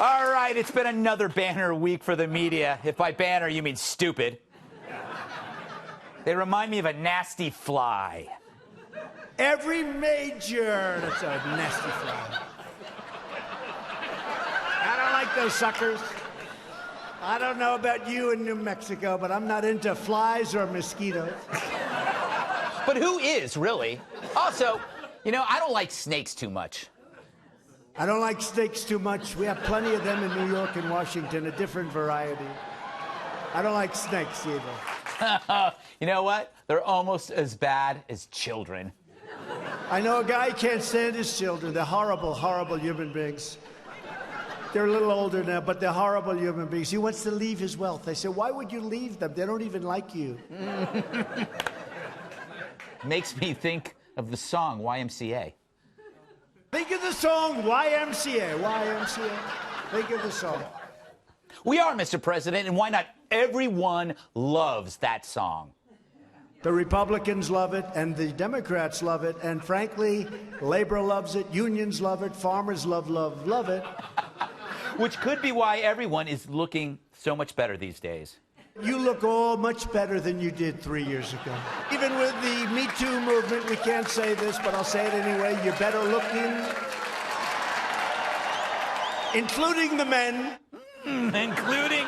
All right, it's been another banner week for the media. If by banner, you mean stupid. They remind me of a nasty fly. Every major, that's a nasty fly. I don't like those suckers. I don't know about you in New Mexico, but I'm not into flies or mosquitoes. But who is, really? Also, you know, I don't like snakes too much. I don't like snakes too much. We have plenty of them in New York and Washington, a different variety. I don't like snakes either. You know what? They're almost as bad as children. I know a guy who can't stand his children. They're horrible, horrible human beings. They're a little older now, but they're horrible human beings. He wants to leave his wealth. I said, why would you leave them? They don't even like you. Makes me think of the song YMCA. Think of the song YMCA. YMCA. Think of the song. We are, Mr. President, and why not everyone loves that song? The Republicans love it, and the Democrats love it, and frankly, labor loves it, unions love it, farmers love it. Which could be why everyone is looking so much better these days. You look all much better than you did 3 years ago. Even with the Me Too movement, we can't say this, but I'll say it anyway, you're better looking. Including the men. Including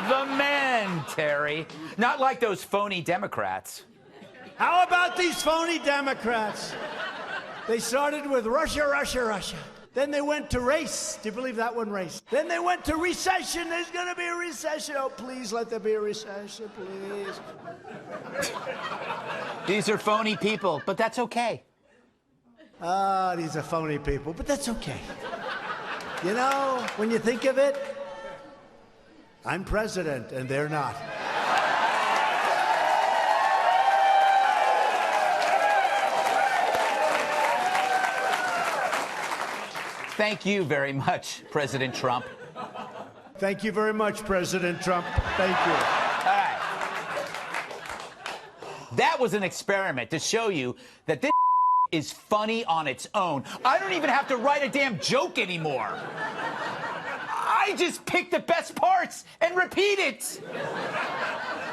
the men, Terry. Not like those phony Democrats. How about these phony Democrats? They started with Russia, Russia, Russia. Then they went to race. Do you believe that one, race? Then they went to recession. There's going to be a recession. Oh, please let there be a recession, please. These are phony people, but that's okay. These are phony people, but that's okay. You know, when you think of it, I'm president, and they're not. Thank you very much, President Trump. Thank you very much, President Trump. Thank you. All right. That was an experiment to show you that this is funny on its own. I don't even have to write a damn joke anymore. I just pick the best parts and repeat it.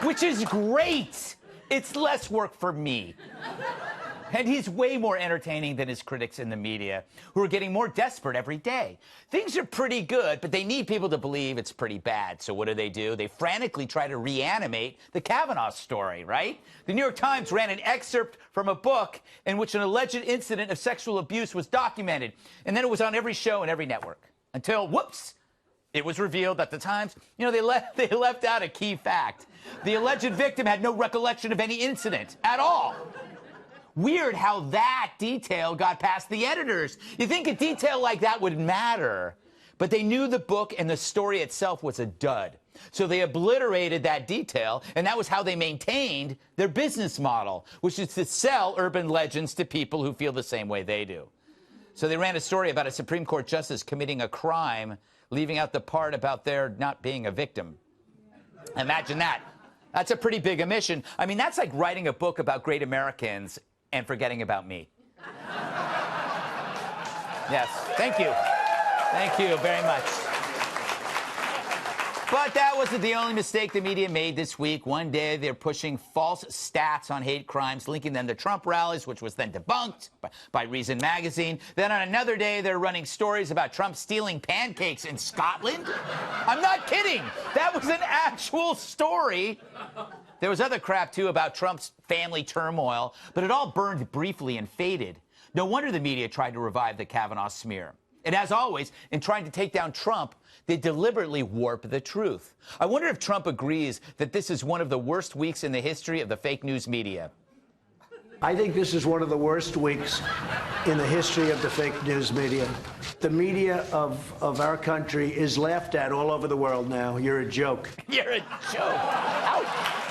Which is great. It's less work for me. And he's way more entertaining than his critics in the media, who are getting more desperate every day. Things are pretty good, but they need people to believe it's pretty bad. So what do? They frantically try to reanimate the Kavanaugh story, right? The New York Times ran an excerpt from a book in which an alleged incident of sexual abuse was documented. And then it was on every show and every network. Until, whoops, it was revealed that the Times, you know, they left out a key fact. The alleged victim had no recollection of any incident at all. Weird how that detail got past the editors. You think a detail like that would matter. But they knew the book and the story itself was a dud. So they obliterated that detail, and that was how they maintained their business model, which is to sell urban legends to people who feel the same way they do. So they ran a story about a Supreme Court justice committing a crime, leaving out the part about there not being a victim. Imagine that. That's a pretty big omission. I mean, that's like writing a book about great Americans and forgetting about me. Yes, thank you. Thank you very much. But that wasn't the only mistake the media made this week. One day, they're pushing false stats on hate crimes, linking them to Trump rallies, which was then debunked by Reason magazine. Then on another day, they're running stories about Trump stealing pancakes in Scotland. I'm not kidding. That was an actual story. There was other crap, too, about Trump's family turmoil, but it all burned briefly and faded. No wonder the media tried to revive the Kavanaugh smear. And as always, in trying to take down Trump, they deliberately warp the truth. I wonder if Trump agrees that this is one of the worst weeks in the history of the fake news media. I think this is one of the worst weeks in the history of the fake news media. The media of our country is laughed at all over the world now. You're a joke. You're a joke. Ouch.